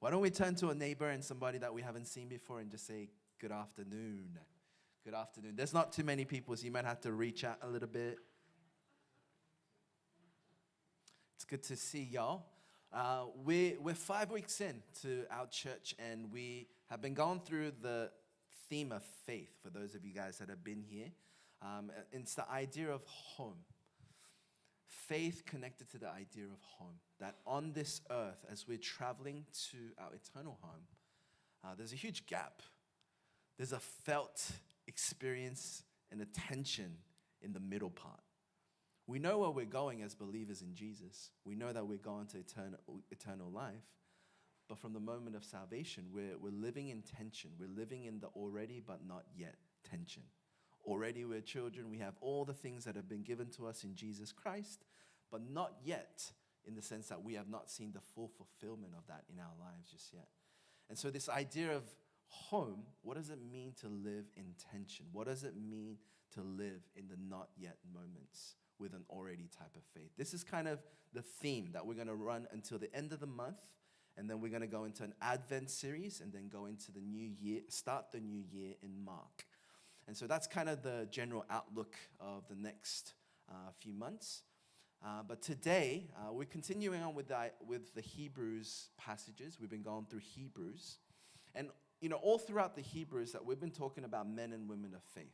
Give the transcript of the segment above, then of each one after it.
Why don't we turn to a neighbor and somebody that we haven't seen before and just say, good afternoon. Good afternoon. There's not too many people, so you might have to reach out a little bit. It's good to see y'all. We're 5 weeks in to our church, and we have been going through the theme of faith, for those of you guys that have been here. It's the idea of home. Faith connected to the idea of home. That on this earth, as we're traveling to our eternal home, there's a huge gap. There's a felt experience and a tension in the middle part. We know where we're going as believers in Jesus. We know that we're going to eternal life. But from the moment of salvation, we're living in tension. We're living in the already but not yet tension. Already we're children. We have all the things that have been given to us in Jesus Christ, but not yet in the sense that we have not seen the full fulfillment of that in our lives just yet. And so this idea of home, what does it mean to live in tension? What does it mean to live in the not yet moments with an already type of faith? This is kind of the theme that we're going to run until the end of the month, and then we're going to go into an Advent series and then go into the new year, start the new year in Mark. And so that's kind of the general outlook of the next few months. But today, we're continuing on with the Hebrews passages. We've been going through Hebrews. And, all throughout the Hebrews that we've been talking about men and women of faith.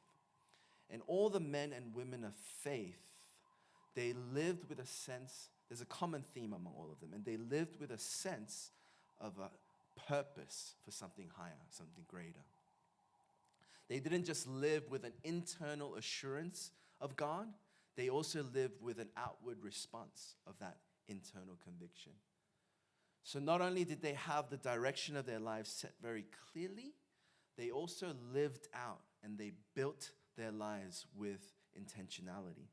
And all the men and women of faith, they lived with a sense, there's a common theme among all of them, and they lived with a sense of a purpose for something higher, something greater. They didn't just live with an internal assurance of God, they also lived with an outward response of that internal conviction. So not only did they have the direction of their lives set very clearly, they also lived out and they built their lives with intentionality.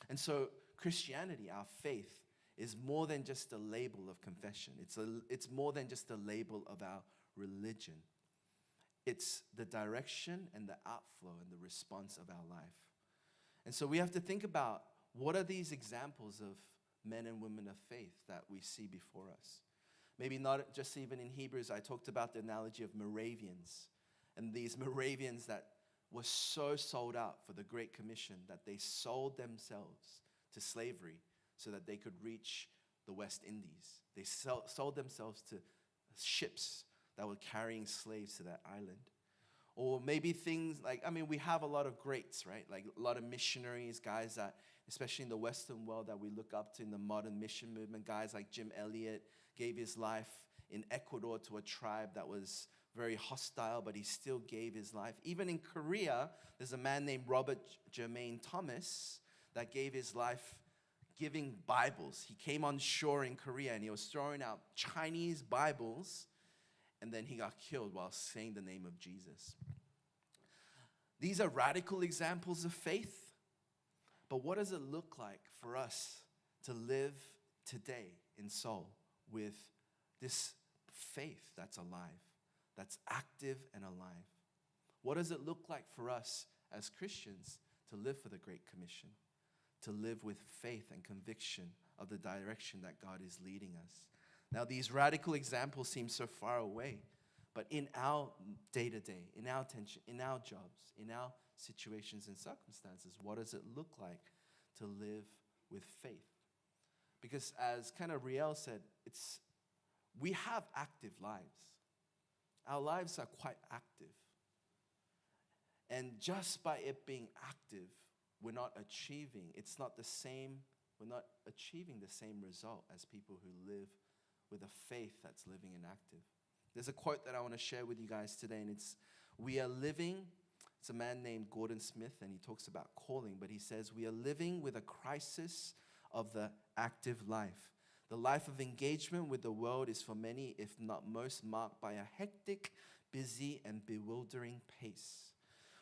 And so Christianity, our faith, is more than just a label of confession. It's more than just a label of our religion. It's the direction and the outflow and the response of our life. And so we have to think about, what are these examples of men and women of faith that we see before us? Maybe not just even in Hebrews. I talked about the analogy of Moravians, and these Moravians that were so sold out for the Great Commission that they sold themselves to slavery so that they could reach the West Indies. They sold themselves to ships that were carrying slaves to that island. Or maybe things like, we have a lot of greats, right? Like a lot of missionaries, guys that, especially in the Western world, that we look up to in the modern mission movement. Guys like Jim Elliot gave his life in Ecuador to a tribe that was very hostile, but he still gave his life. Even in Korea, there's a man named Robert Jermaine Thomas that gave his life giving Bibles. He came on shore in Korea and he was throwing out Chinese Bibles, and then he got killed while saying the name of Jesus. These are radical examples of faith. But what does it look like for us to live today in Seoul with this faith that's alive, that's active and alive? What does it look like for us as Christians to live for the Great Commission, to live with faith and conviction of the direction that God is leading us? Now, these radical examples seem so far away, but in our day-to-day, in our tension, in our jobs, in our situations and circumstances, what does it look like to live with faith? Because as kind of Riel said, we have active lives. Our lives are quite active. And just by it being active, we're not achieving the same result as people who live with a faith that's living and active. There's a quote that I want to share with you guys today, and it's a man named Gordon Smith, and he talks about calling, but he says, we are living with a crisis of the active life. The life of engagement with the world is for many, if not most, marked by a hectic, busy, and bewildering pace.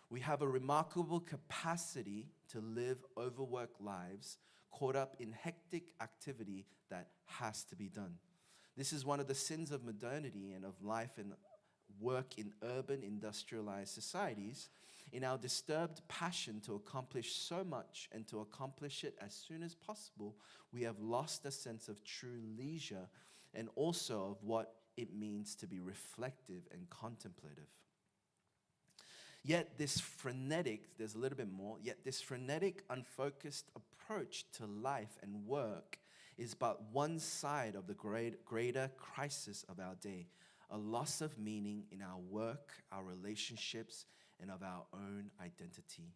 We have a remarkable capacity to live overworked lives, caught up in hectic activity that has to be done. This is one of the sins of modernity and of life and work in urban, industrialized societies. In our disturbed passion to accomplish so much and to accomplish it as soon as possible, we have lost a sense of true leisure and also of what it means to be reflective and contemplative. Yet this frenetic, there's a little bit more, yet this frenetic, unfocused approach to life and work is but one side of the greater crisis of our day, a loss of meaning in our work, our relationships, and of our own identity.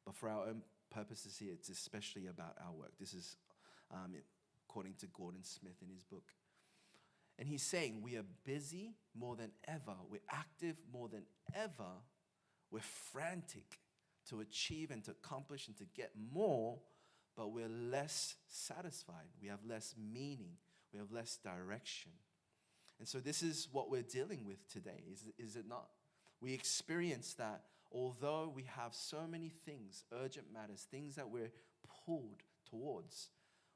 But for our own purposes here, it's especially about our work. This is according to Gordon Smith in his book. And he's saying we are busy more than ever. We're active more than ever. We're frantic to achieve and to accomplish and to get more, but we're less satisfied. We have less meaning. We have less direction. And so this is what we're dealing with today, is it not? We experience that although we have so many things, urgent matters, things that we're pulled towards,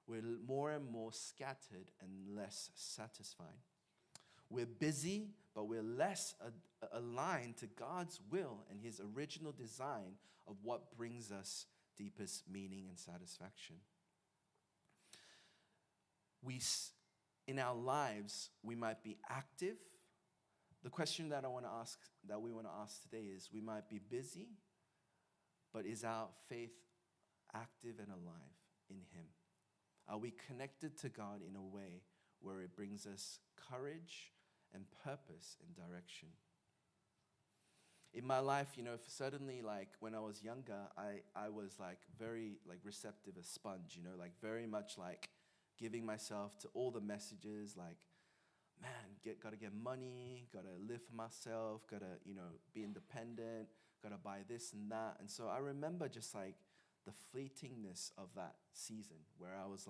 we're more and more scattered and less satisfied. We're busy, but we're less aligned to God's will and his original design of what brings us deepest meaning and satisfaction. In our lives, we might be active. The question that we want to ask today is, we might be busy, but is our faith active and alive in him? Are we connected to God in a way where it brings us courage and purpose and direction? In my life, certainly when I was younger, I was very receptive, a sponge, very much giving myself to all the messages, gotta get money, gotta live for myself, gotta, be independent, gotta buy this and that. And so I remember just the fleetingness of that season where I was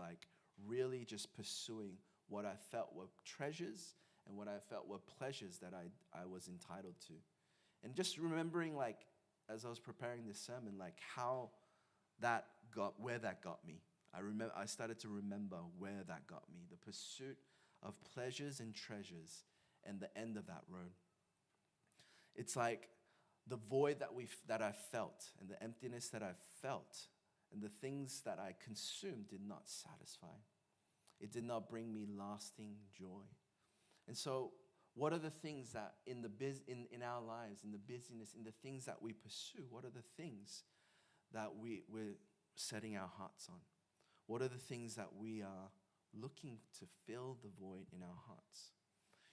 really just pursuing what I felt were treasures and what I felt were pleasures that I was entitled to. And just remembering as I was preparing this sermon, how where that got me. I started to remember where that got me, the pursuit of pleasures and treasures and the end of that road. It's the void that I felt and the emptiness that I felt and the things that I consumed did not satisfy. It did not bring me lasting joy. And so what are the things that in our lives, in the busyness, in the things that we pursue, what are the things that we're setting our hearts on? What are the things that we are looking to fill the void in our hearts?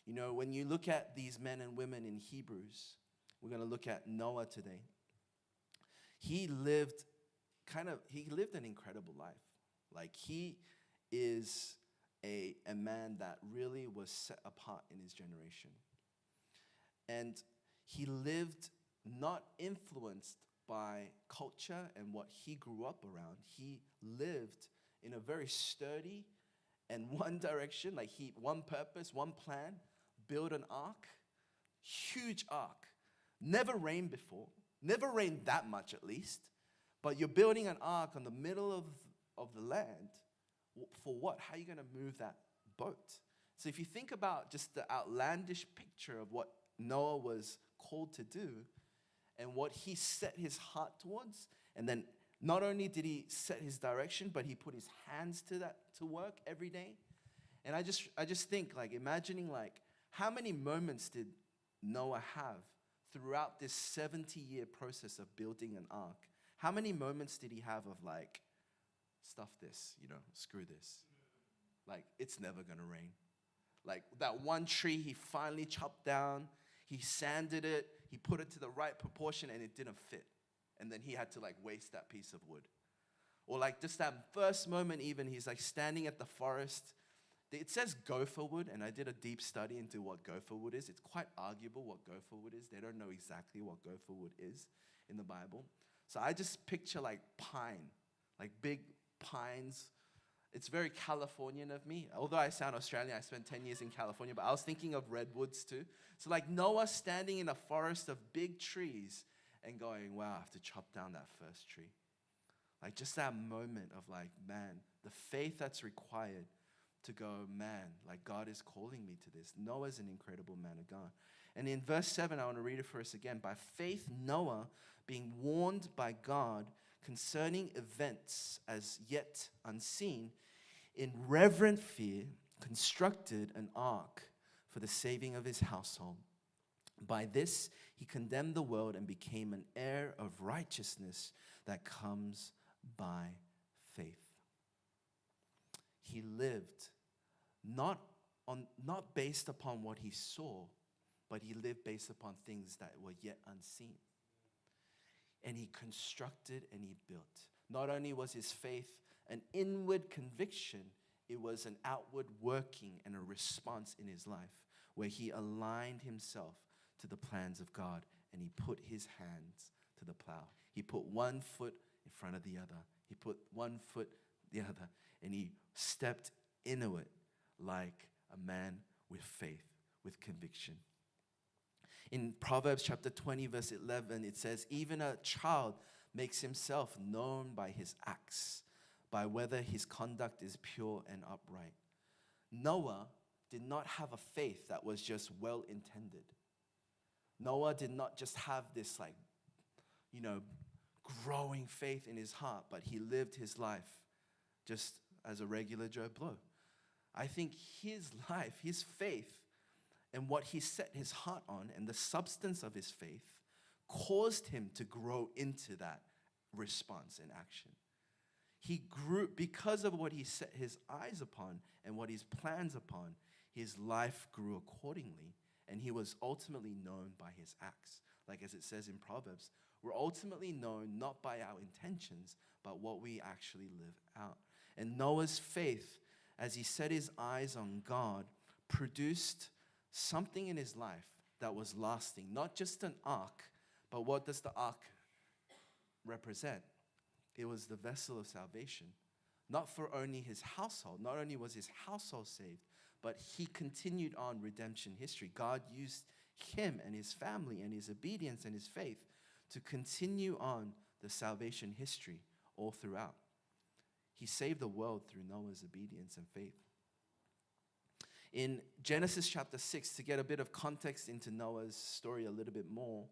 When you look at these men and women in Hebrews, we're going to look at Noah today. He lived an incredible life. He is a man that really was set apart in his generation. And he lived not influenced by culture and what he grew up around. He lived in a very sturdy and one direction, one purpose, one plan, build an ark, huge ark. Never rained before, never rained that much at least, but you're building an ark on the middle of the land. For what? How are you going to move that boat? So if you think about just the outlandish picture of what Noah was called to do and what he set his heart towards, and then not only did he set his direction, but he put his hands to work every day. And I just think imagining how many moments did Noah have throughout this 70-year process of building an ark? How many moments did he have of stuff this, screw this. It's never gonna rain. That one tree he finally chopped down, he sanded it, he put it to the right proportion and it didn't fit. And then he had to waste that piece of wood. Or just that first moment even, he's standing at the forest. It says gopher wood, and I did a deep study into what gopher wood is. It's quite arguable what gopher wood is. They don't know exactly what gopher wood is in the Bible. So I just picture pine, big pines. It's very Californian of me. Although I sound Australian, I spent 10 years in California, but I was thinking of redwoods too. So Noah standing in a forest of big trees and going, wow, I have to chop down that first tree. Just that moment of man, the faith that's required to go, man, God is calling me to this. Noah's an incredible man of God. And in verse 7, I want to read it for us again. By faith, Noah, being warned by God concerning events as yet unseen, in reverent fear, constructed an ark for the saving of his household. By this, he condemned the world and became an heir of righteousness that comes by faith. He lived not based upon what he saw, but he lived based upon things that were yet unseen. And he constructed and he built. Not only was his faith an inward conviction, it was an outward working and a response in his life where he aligned himself to the plans of God and he put his hands to the plow. He put one foot in front of the other. He put one foot the other, and he stepped into it like a man with faith, with conviction. In Proverbs chapter 20, verse 11, it says, even a child makes himself known by his acts, by whether his conduct is pure and upright. Noah did not have a faith that was just well-intended. Noah did not just have this growing faith in his heart, but he lived his life just as a regular Joe Blow. I think his life, his faith, and what he set his heart on and the substance of his faith caused him to grow into that response and action. He grew because of what he set his eyes upon and what his plans upon. His life grew accordingly, and he was ultimately known by his acts. Like as it says in Proverbs, we're ultimately known not by our intentions, but what we actually live out. And Noah's faith, as he set his eyes on God, produced something in his life that was lasting. Not just an ark, but what does the ark represent? It was the vessel of salvation. Not for only his household. Not only was his household saved, but he continued on redemption history. God used him and his family and his obedience and his faith to continue on the salvation history all throughout. He saved the world through Noah's obedience and faith. In Genesis chapter 6, to get a bit of context into Noah's story a little bit more,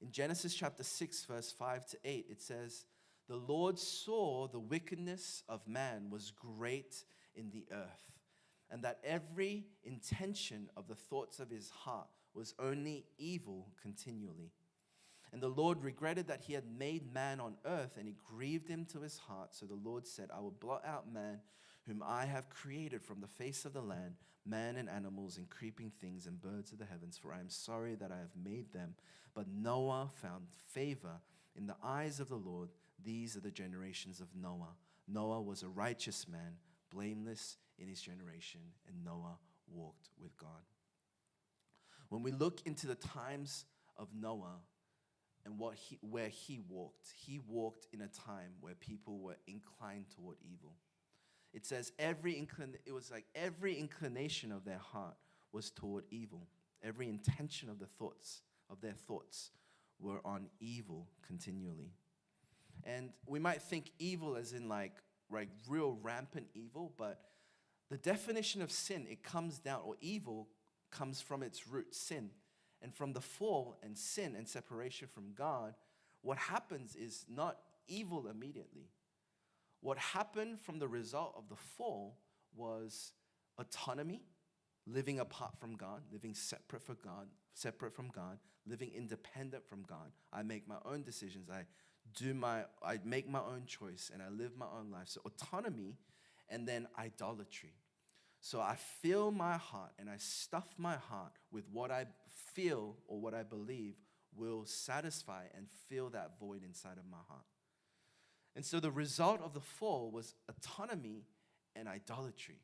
in Genesis chapter 6, verse 5 to 8, it says, the Lord saw the wickedness of man was great in the earth, and that every intention of the thoughts of his heart was only evil continually. And the Lord regretted that he had made man on earth, and it grieved him to his heart. So the Lord said, I will blot out man, whom I have created from the face of the land, man and animals and creeping things and birds of the heavens, for I am sorry that I have made them. But Noah found favor in the eyes of the Lord. These are the generations of Noah. Noah was a righteous man, blameless in his generation, and Noah walked with God. When we look into the times of Noah and where he walked in a time where people were inclined toward evil. It says every inclination of their heart was toward evil. Every intention of their thoughts were on evil continually. And we might think evil as in like real rampant evil, but the definition of sin, it comes down, or evil comes from its root, sin. And from the fall and sin and separation from God, what happens is not evil immediately. What happened from the result of the fall was autonomy, living apart from God, living separate from God, living independent from God. I make my own decisions. I make my own choice, and I live my own life. So autonomy, and then idolatry. So I fill my heart and I stuff my heart with what I feel or what I believe will satisfy and fill that void inside of my heart. And so the result of the fall was autonomy and idolatry.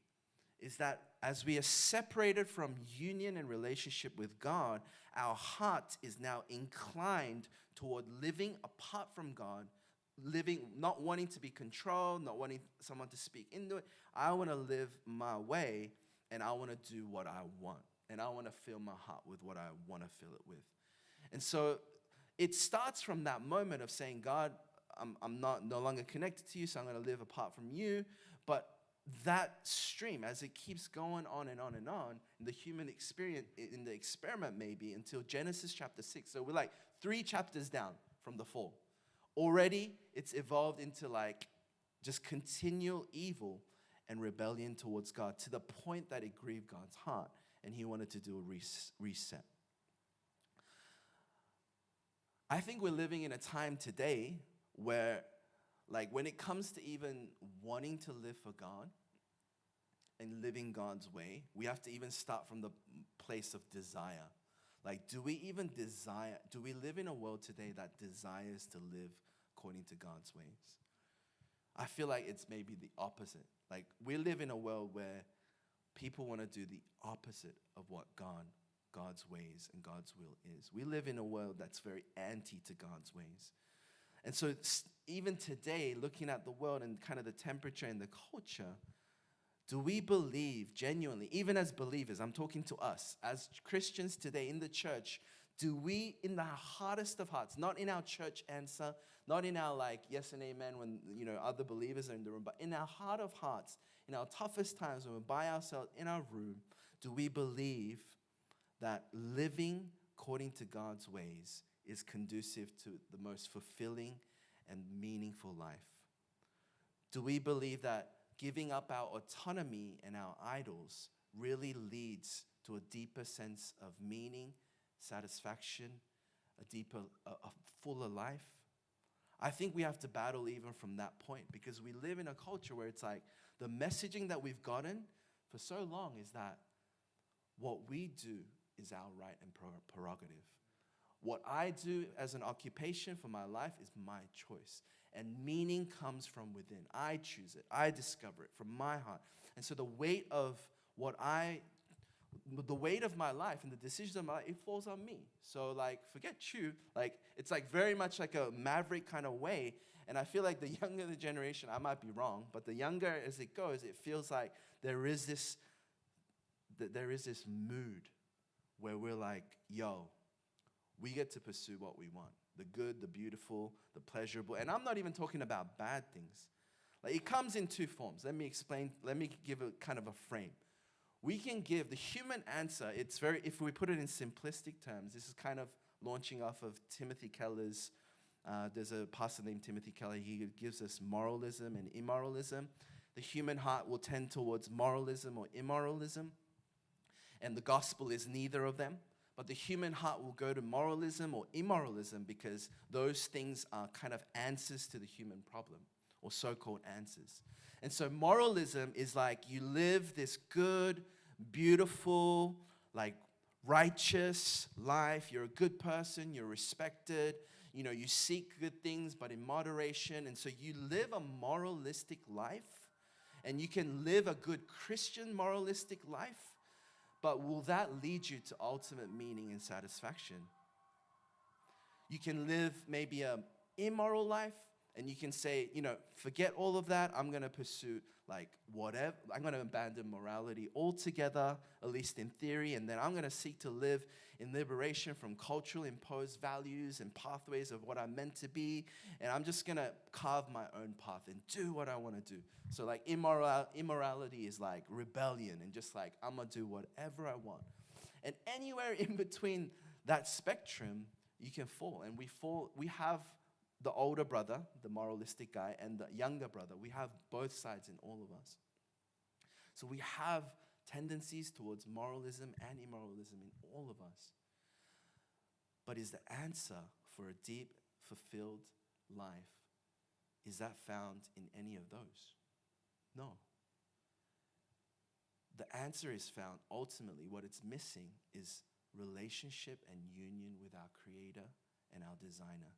Is that as we are separated from union and relationship with God, our heart is now inclined toward living apart from God, not wanting to be controlled, not wanting someone to speak into it. I want to live my way, and I want to do what I want. And I want to fill my heart with what I want to fill it with. And so it starts from that moment of saying, God, I'm no longer connected to you, so I'm going to live apart from you. But that stream, as it keeps going on and on and on, in the human experience, in the experiment maybe, until Genesis chapter 6. So we're like 3 chapters down from the fall. Already, it's evolved into like just continual evil. and rebellion towards God to the point that it grieved God's heart, and he wanted to do a reset. I think we're living in a time today where, like, when it comes to even wanting to live for God and living God's way, we have to even start from the place of desire. Like, do we live in a world today that desires to live according to God's ways? I feel like it's maybe the opposite. Like, we live in a world where people want to do the opposite of what God's ways and God's will is. We live in a world that's very anti to God's ways. And so even today, looking at the world and kind of the temperature and the culture, do we believe genuinely, even as believers, I'm talking to us, as Christians today in the church, do we, in the hardest of hearts, not in our church answer, not in our like yes and amen when other believers are in the room, but in our heart of hearts, in our toughest times when we're by ourselves in our room, do we believe that living according to God's ways is conducive to the most fulfilling and meaningful life? Do we believe that giving up our autonomy and our idols really leads to a deeper sense of meaning, satisfaction, a fuller life? I think we have to battle even from that point, because we live in a culture where it's like the messaging that we've gotten for so long is that what we do is our right and prerogative. What I do as an occupation for my life is my choice. And meaning comes from within. I choose it. I discover it from my heart. And so the weight of my life and the decisions of my life, it falls on me. So like, forget you. Like, it's like very much like a maverick kind of way. And I feel like the younger the generation, I might be wrong, but the younger as it goes, it feels like there is this mood where we're like, yo, we get to pursue what we want. The good, the beautiful, the pleasurable. And I'm not even talking about bad things. Like, it comes in two forms. Let me explain. Let me give a kind of a frame. We can give the human answer. If we put it in simplistic terms, this is kind of launching off of Timothy Keller's, there's a pastor named Timothy Keller. He gives us moralism and immoralism. The human heart will tend towards moralism or immoralism. And the gospel is neither of them. But the human heart will go to moralism or immoralism because those things are kind of answers to the human problem, or so-called answers. And so moralism is like you live this good, beautiful, like righteous life. You're a good person. You're respected. You seek good things, but in moderation. And so you live a moralistic life, and you can live a good Christian moralistic life. But will that lead you to ultimate meaning and satisfaction? You can live maybe an immoral life, and you can say, forget all of that. I'm going to pursue like whatever. I'm going to abandon morality altogether, at least in theory, and then I'm going to seek to live in liberation from cultural imposed values and pathways of what I'm meant to be, and I'm just going to carve my own path and do what I want to do. So like immorality is like rebellion, and just like I'm going to do whatever I want. And anywhere in between that spectrum, you can fall. And we have the older brother, the moralistic guy, and the younger brother. We have both sides in all of us. So we have tendencies towards moralism and immoralism in all of us. But is the answer for a deep, fulfilled life, is that found in any of those? No. The answer is found ultimately, what it's missing is relationship and union with our Creator and our Designer.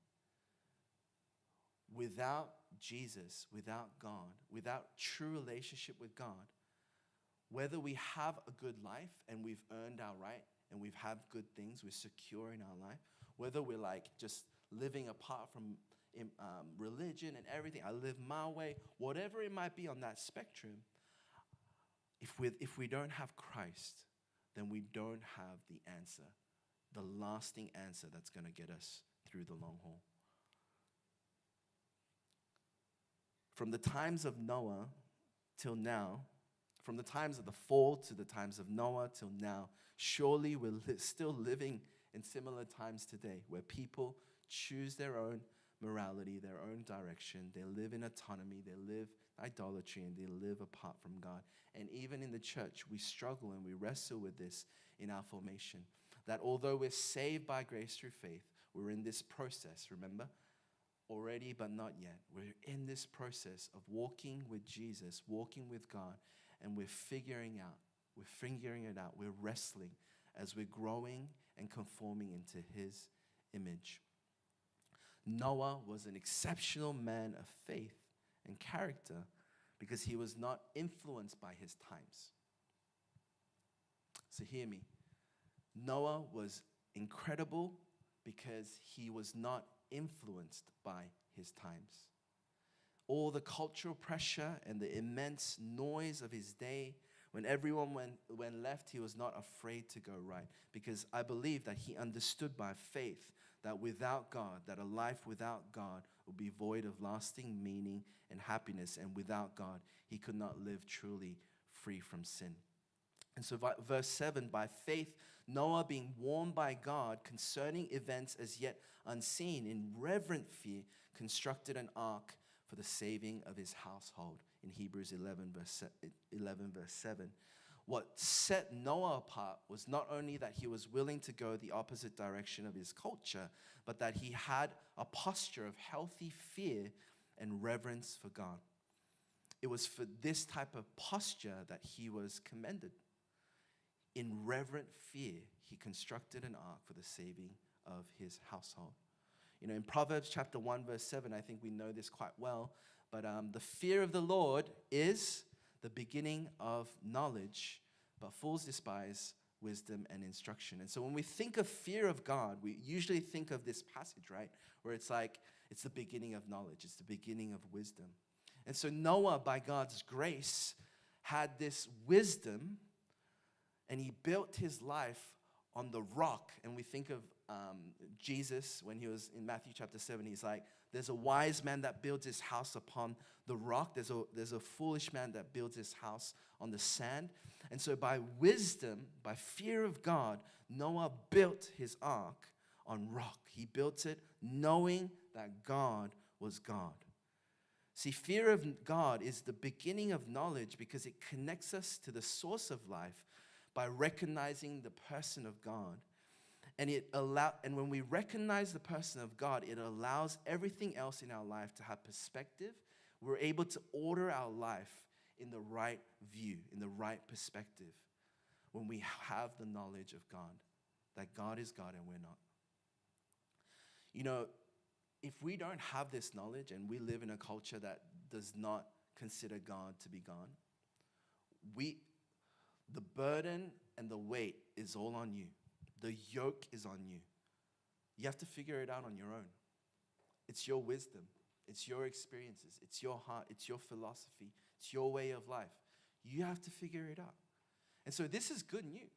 Without Jesus, without God, without true relationship with God, whether we have a good life and we've earned our right and we've had good things, we're secure in our life, whether we're like just living apart from religion and everything, I live my way, whatever it might be on that spectrum, if we don't have Christ, then we don't have the answer, the lasting answer that's going to get us through the long haul. From the times of Noah till now, from the times of the fall to the times of Noah till now, surely we're still living in similar times today where people choose their own morality, their own direction. They live in autonomy. They live idolatry, and they live apart from God. And even in the church, we struggle and we wrestle with this in our formation. That although we're saved by grace through faith, we're in this process, remember? Already, but not yet. We're in this process of walking with Jesus, walking with God, and we're figuring it out. We're wrestling as we're growing and conforming into his image. Noah was an exceptional man of faith and character because he was not influenced by his times. So hear me. Noah was incredible because he was not influenced by his times. All the cultural pressure and the immense noise of his day, when everyone went left, he was not afraid to go right, because I believe that he understood by faith that without God, that a life without God would be void of lasting meaning and happiness, and without God, he could not live truly free from sin. And so verse 7, by faith, Noah, being warned by God concerning events as yet unseen, in reverent fear, constructed an ark for the saving of his household. In Hebrews 11, verse 7. What set Noah apart was not only that he was willing to go the opposite direction of his culture, but that he had a posture of healthy fear and reverence for God. It was for this type of posture that he was commended. In reverent fear, he constructed an ark for the saving of his household. You know, in Proverbs chapter 1, verse 7, I think we know this quite well, but the fear of the Lord is the beginning of knowledge, but fools despise wisdom and instruction. And so when we think of fear of God, we usually think of this passage, right? Where it's like, it's the beginning of knowledge. It's the beginning of wisdom. And so Noah, by God's grace, had this wisdom, and he built his life on the rock. And we think of Jesus when he was in Matthew chapter 7. He's like, there's a wise man that builds his house upon the rock. There's a foolish man that builds his house on the sand. And so by wisdom, by fear of God, Noah built his ark on rock. He built it knowing that God was God. See, fear of God is the beginning of knowledge because it connects us to the source of life by recognizing the person of God. And when we recognize the person of God, it allows everything else in our life to have perspective. We're able to order our life in the right view, in the right perspective, when we have the knowledge of God, that God is God and we're not. You know, if we don't have this knowledge and we live in a culture that does not consider God to be God, the burden and the weight is all on you. The yoke is on you. You have to figure it out on your own. It's your wisdom. It's your experiences. It's your heart. It's your philosophy. It's your way of life. You have to figure it out. And so this is good news.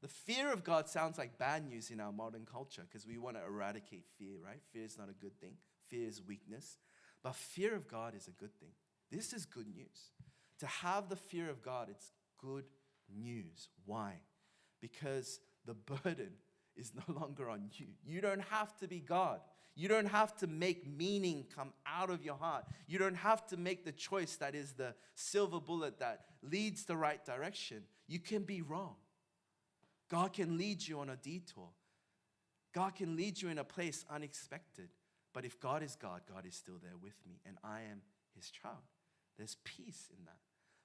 The fear of God sounds like bad news in our modern culture because we want to eradicate fear, right? Fear is not a good thing. Fear is weakness. But fear of God is a good thing. This is good news. To have the fear of God, it's good news. Why? Because the burden is no longer on you. You don't have to be God. You don't have to make meaning come out of your heart. You don't have to make the choice that is the silver bullet that leads the right direction. You can be wrong. God can lead you on a detour. God can lead you in a place unexpected. But if God is God, God is still there with me, and I am his child. There's peace in that.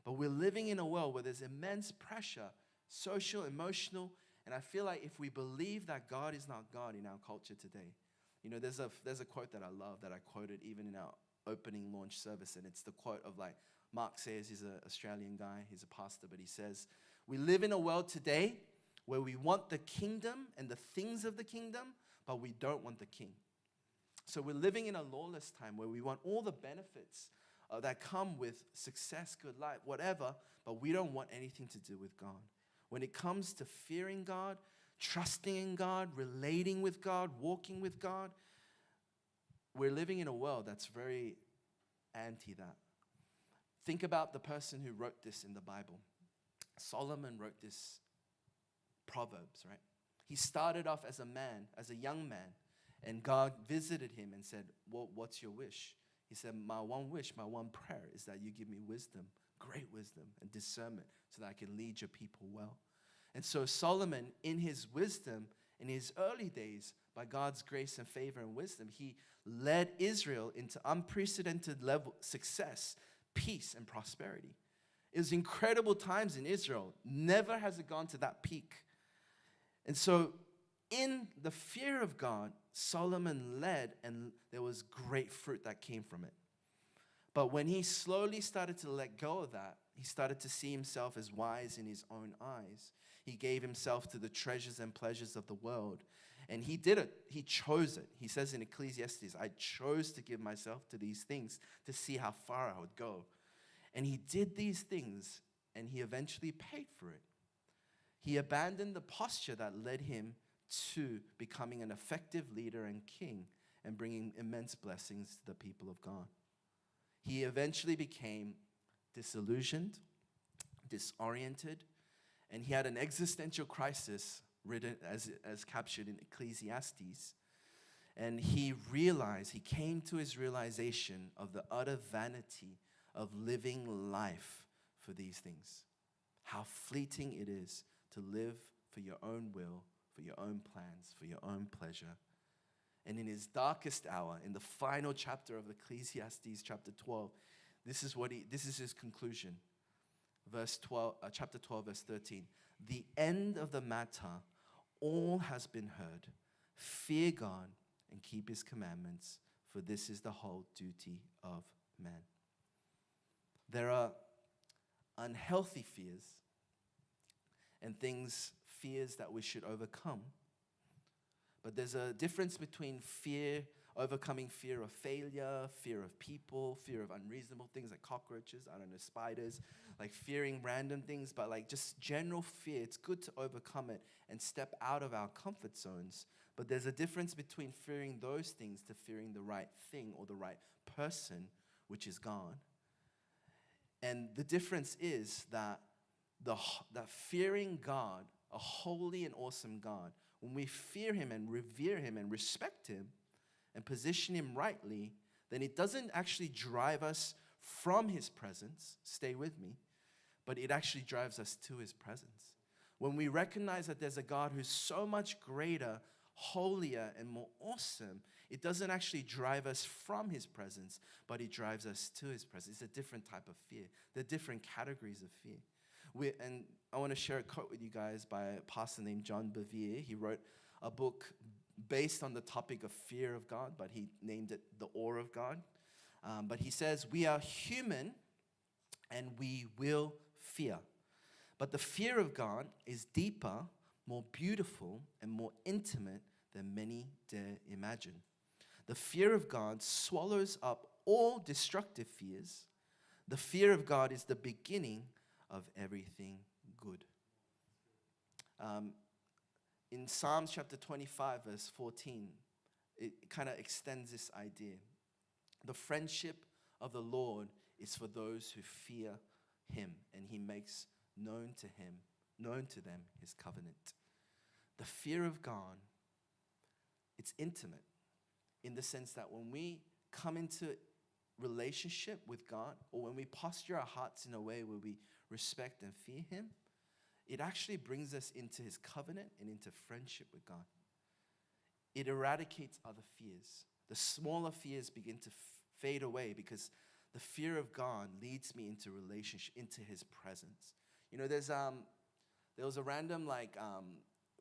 But we're living in a world where there's immense pressure, social, emotional, and I feel like if we believe that God is not God in our culture today, you know, there's a quote that I love that I quoted even in our opening launch service, and it's the quote of like, Mark says, he's an Australian guy, he's a pastor, but he says, we live in a world today where we want the kingdom and the things of the kingdom, but we don't want the king. So we're living in a lawless time where we want all the benefits that come with success, good life, whatever, but we don't want anything to do with God. When it comes to fearing God, trusting in God, relating with God, walking with God, we're living in a world that's very anti that. Think about the person who wrote this in the Bible. Solomon wrote this Proverbs, right? He started off as a man, as a young man, and God visited him and said, well, what's your wish? He said, my one wish, my one prayer is that you give me wisdom, great wisdom and discernment so that I can lead your people well. And so Solomon, in his wisdom, in his early days, by God's grace and favor and wisdom, he led Israel into unprecedented level success, peace, and prosperity. It was incredible times in Israel. Never has it gone to that peak. And so in the fear of God, Solomon led, and there was great fruit that came from it. But when he slowly started to let go of that, he started to see himself as wise in his own eyes. He gave himself to the treasures and pleasures of the world. And he did it. He chose it. He says in Ecclesiastes, I chose to give myself to these things to see how far I would go. And he did these things, and he eventually paid for it. He abandoned the posture that led him to becoming an effective leader and king and bringing immense blessings to the people of God. He eventually became disillusioned, disoriented, and he had an existential crisis written as captured in Ecclesiastes. And he came to his realization of the utter vanity of living life for these things. How fleeting it is to live for your own will, for your own plans, for your own pleasure. And in his darkest hour, in the final chapter of Ecclesiastes, chapter 12, this is his conclusion. Chapter 12, verse 13. The end of the matter, all has been heard. Fear God and keep his commandments, for this is the whole duty of man. There are unhealthy fears and fears that we should overcome. But there's a difference between overcoming fear of failure, fear of people, fear of unreasonable things like cockroaches, spiders, like fearing random things, but like just general fear. It's good to overcome it and step out of our comfort zones. But there's a difference between fearing those things to fearing the right thing or the right person, which is God. And the difference is that fearing God, a holy and awesome God, when we fear him and revere him and respect him and position him rightly, then it doesn't actually drive us from his presence, stay with me, but it actually drives us to his presence. When we recognize that there's a God who's so much greater, holier, and more awesome, it doesn't actually drive us from his presence, but it drives us to his presence. It's a different type of fear. There are different categories of fear. And I want to share a quote with you guys by a pastor named John Bevere. He wrote a book based on the topic of fear of God, but he named it The Awe of God. But he says, we are human and we will fear. But the fear of God is deeper, more beautiful, and more intimate than many dare imagine. The fear of God swallows up all destructive fears. The fear of God is the beginning of everything good. In Psalms chapter 25, verse 14, it kind of extends this idea. The friendship of the Lord is for those who fear him, and he makes known to them his covenant. The fear of God, it's intimate in the sense that when we come into relationship with God, or when we posture our hearts in a way where we respect and fear him, it actually brings us into his covenant and into friendship with God. It eradicates other fears. The smaller fears begin to fade away because the fear of God leads me into relationship, into his presence. You know, there was a random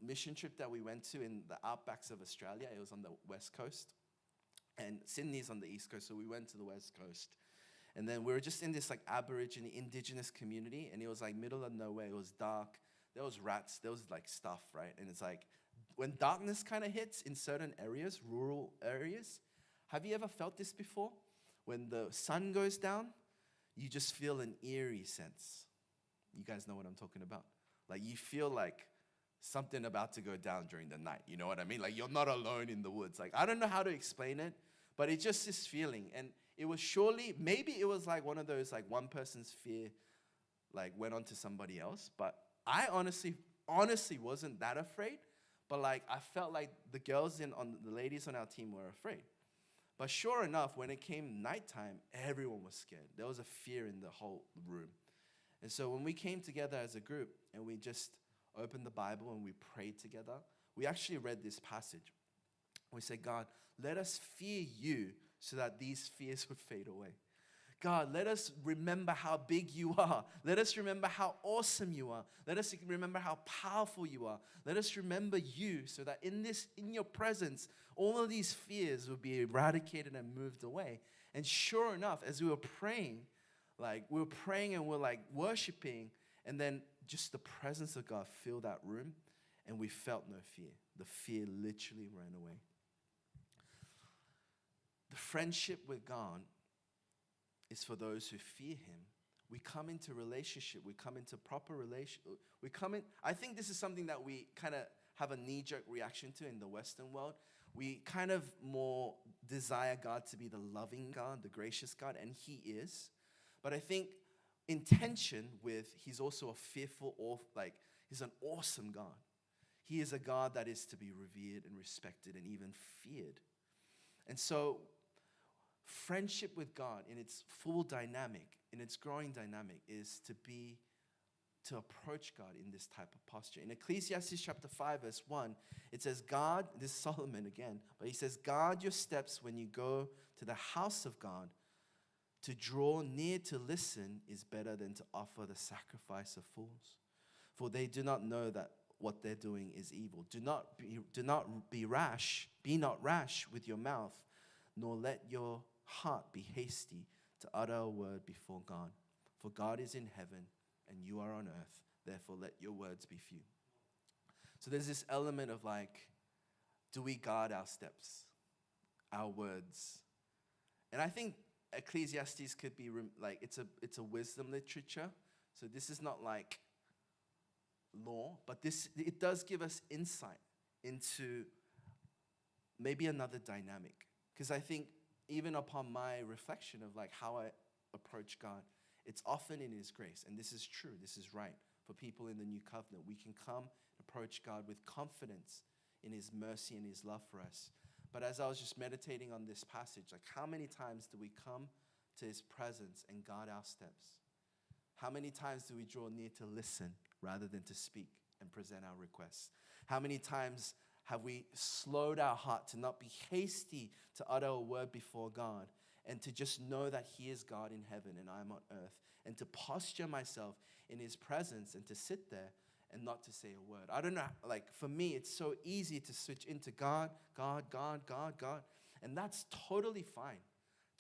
mission trip that we went to in the outbacks of Australia. It was on the west coast, and Sydney's on the east coast, so we went to the west coast. And then we were just in this Aborigine indigenous community, and it was middle of nowhere. It was dark. There was rats. There was stuff, right? And it's when darkness kind of hits in certain areas, rural areas, have you ever felt this before? When the sun goes down, you just feel an eerie sense. You guys know what I'm talking about. You feel like something about to go down during the night. You know what I mean? You're not alone in the woods. I don't know how to explain it, but it's just this feeling. And it was maybe it was one of those one person's fear went on to somebody else. But I honestly wasn't that afraid. But I felt like the ladies on our team were afraid. But sure enough, when it came nighttime, everyone was scared. There was a fear in the whole room. And so when we came together as a group and we just opened the Bible and we prayed together, we actually read this passage. We said, God, let us fear you so that these fears would fade away. God, let us remember how big you are. Let us remember how awesome you are. Let us remember how powerful you are. Let us remember you so that in your presence, all of these fears will be eradicated and moved away. And sure enough, as we were praying and we're like worshiping, and then just the presence of God filled that room, and we felt no fear. The fear literally ran away. The friendship with God is for those who fear him. We come into relationship. We come into proper relationship. I think this is something that we kind of have a knee-jerk reaction to in the Western world. We kind of more desire God to be the loving God, the gracious God, and he is. But I think intention with he's also a fearful, he's an awesome God. He is a God that is to be revered and respected and even feared. And so friendship with God in its full dynamic, in its growing dynamic, is to approach God in this type of posture. In Ecclesiastes chapter 5, verse 1, it says, God, this is Solomon again, but he says, guard your steps when you go to the house of God. To draw near to listen is better than to offer the sacrifice of fools. For they do not know that what they're doing is evil. Do not be rash. Be not rash with your mouth, nor let your heart be hasty to utter a word before God. For God is in heaven, and you are on earth. Therefore, let your words be few. So there's this element of do we guard our steps, our words? And I think Ecclesiastes could be it's a wisdom literature. So this is not like law, but it does give us insight into maybe another dynamic. Because I think even upon my reflection of how I approach God, it's often in his grace. And this is true, this is right. For people in the new covenant, we can come and approach God with confidence in his mercy and his love for us. But as I was just meditating on this passage, how many times do we come to his presence and guard our steps? How many times do we draw near to listen rather than to speak and present our requests? How many times have we slowed our heart to not be hasty to utter a word before God, and to just know that he is God in heaven and I'm on earth, and to posture myself in his presence and to sit there and not to say a word? I don't know, for me, it's so easy to switch into God, God, God, God, God, and that's totally fine.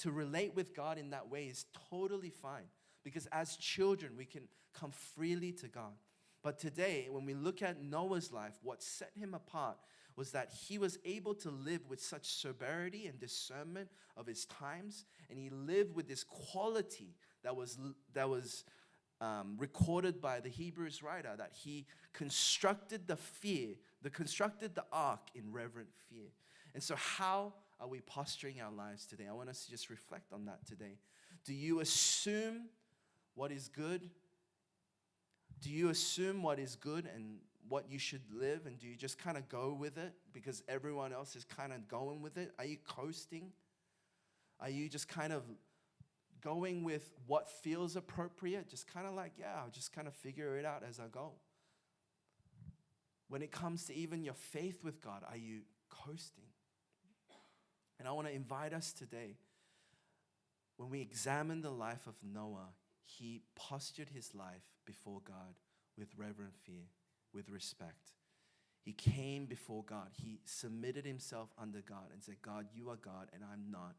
To relate with God in that way is totally fine, because as children, we can come freely to God. But today, when we look at Noah's life, what set him apart was that he was able to live with such sobriety and discernment of his times, and he lived with this quality that was recorded by the Hebrews writer, that he constructed the ark in reverent fear. And so how are we posturing our lives today? I want us to just reflect on that today. Do you assume what is good? Do you assume what is good and what you should live, and do you just kind of go with it because everyone else is kind of going with it? Are you coasting? Are you just kind of going with what feels appropriate? Just kind of I'll just kind of figure it out as I go. When it comes to even your faith with God, are you coasting? And I want to invite us today, when we examine the life of Noah, he postured his life before God with reverent fear, with respect. He came before God. He submitted himself under God and said, God, you are God and I'm not.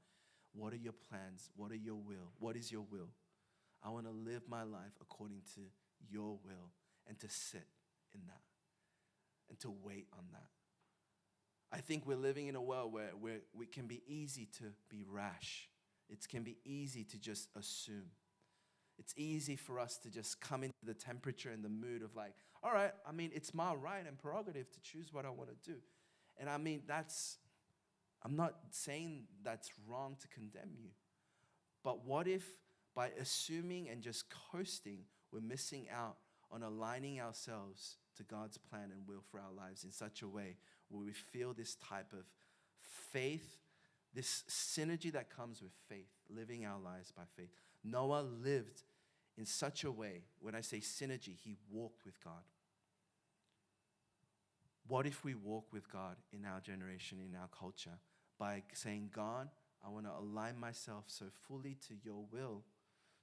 What are your plans? What are your will? What is your will? I want to live my life according to your will, and to sit in that and to wait on that. I think we're living in a world where we can be easy to be rash. It can be easy to just assume. It's easy for us to just come into the temperature and the mood of all right, it's my right and prerogative to choose what I want to do. And I'm not saying that's wrong to condemn you. But what if by assuming and just coasting, we're missing out on aligning ourselves to God's plan and will for our lives in such a way where we feel this type of faith this synergy that comes with faith, living our lives by faith. Noah lived in such a way, when I say synergy, he walked with God. What if we walk with God in our generation, in our culture, by saying, God, I want to align myself so fully to your will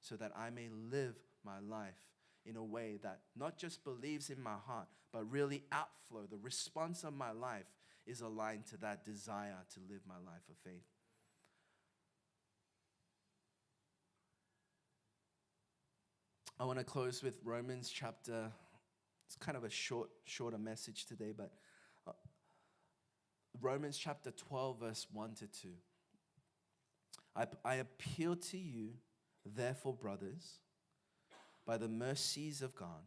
so that I may live my life in a way that not just believes in my heart, but really outflow. The response of my life is aligned to that desire to live my life of faith. I want to close with Romans chapter. It's kind of a shorter message today, but Romans chapter 12, verse 1 to 2. I appeal to you, therefore, brothers, by the mercies of God,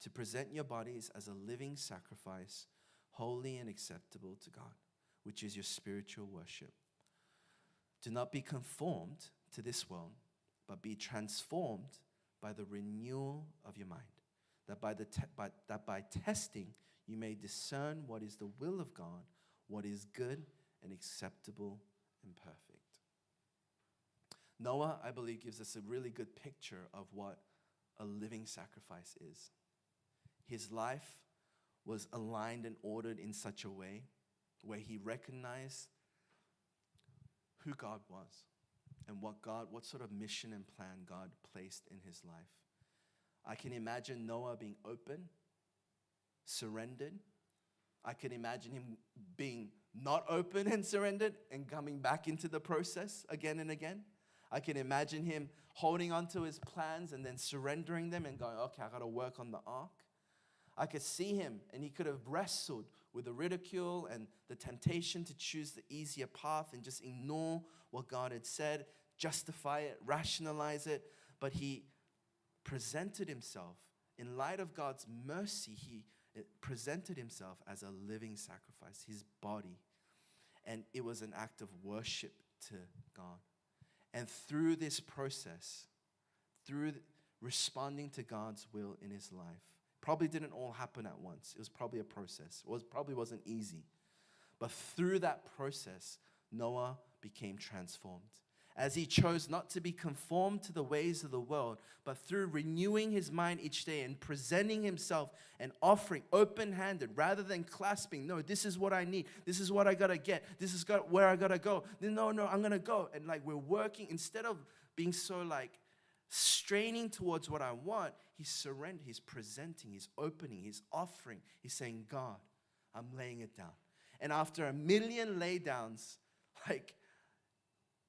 to present your bodies as a living sacrifice, holy and acceptable to God, which is your spiritual worship. Do not be conformed to this world, but be transformed by the renewal of your mind, that by testing you may discern what is the will of God, what is good and acceptable and perfect. Noah, I believe, gives us a really good picture of what a living sacrifice is. His life was aligned and ordered in such a way where he recognized who God was and what sort of mission and plan God placed in his life. I can imagine Noah being open, surrendered. I can imagine him being not open and surrendered and coming back into the process again and again. I can imagine him holding on to his plans and then surrendering them and going, okay, I got to work on the ark. I could see him, and he could have wrestled with the ridicule and the temptation to choose the easier path and just ignore what God had said, justify it, rationalize it. But he presented himself, in light of God's mercy, he presented himself as a living sacrifice, his body. And it was an act of worship to God. And through this process, through responding to God's will in his life, probably didn't all happen at once. It was probably a process. Probably wasn't easy. But through that process, Noah became transformed. As he chose not to be conformed to the ways of the world, but through renewing his mind each day and presenting himself and offering open-handed rather than clasping, no, this is what I need. This is what I got to get. This is where I got to go. No, I'm going to go. And we're working, instead of being so straining towards what I want, he's surrendered, he's presenting, he's opening, he's offering. He's saying, God, I'm laying it down. And after 1 million laydowns,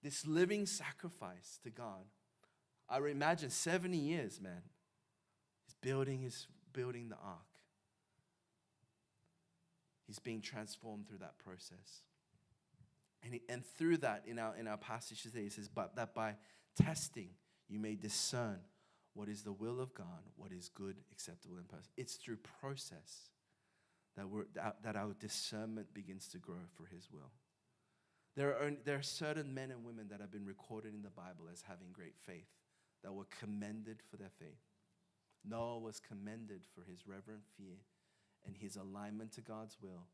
this living sacrifice to God, I imagine 70 years, man. He's building the ark. He's being transformed through that process. And through that, in our passage today, it says, but that by testing, you may discern what is the will of God, what is good, acceptable, and perfect. It's through process that our discernment begins to grow for his will. There are certain men and women that have been recorded in the Bible as having great faith, that were commended for their faith. Noah was commended for his reverent fear and his alignment to God's will,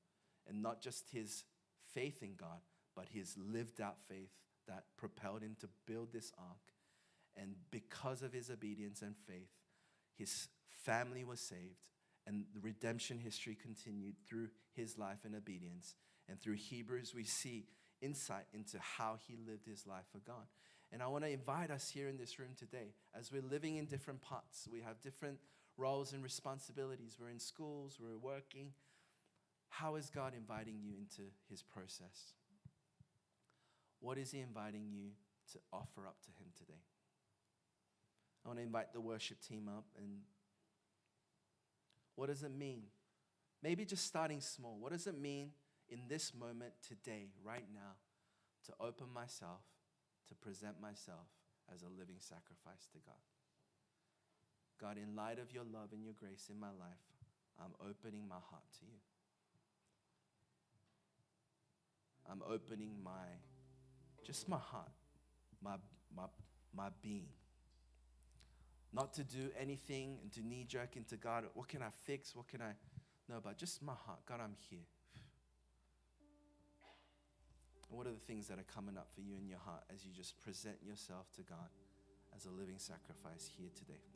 and not just his faith in God, but his lived out faith that propelled him to build this ark. And because of his obedience and faith, his family was saved, and the redemption history continued through his life and obedience. And through Hebrews, we see insight into how he lived his life for God. And I want to invite us here in this room today, as we're living in different parts. We have different roles and responsibilities. We're in schools, we're working. How is God inviting you into his process? What is he inviting you to offer up to him today? I want to invite the worship team up. And what does it mean? Maybe just starting small. What does it mean in this moment today, right now, to open myself, to present myself as a living sacrifice to God? God, in light of your love and your grace in my life, I'm opening my heart to you. I'm opening just my heart, my being. Not to do anything and to knee-jerk into God. What can I fix? No, but just my heart. God, I'm here. And what are the things that are coming up for you in your heart as you just present yourself to God as a living sacrifice here today? Let's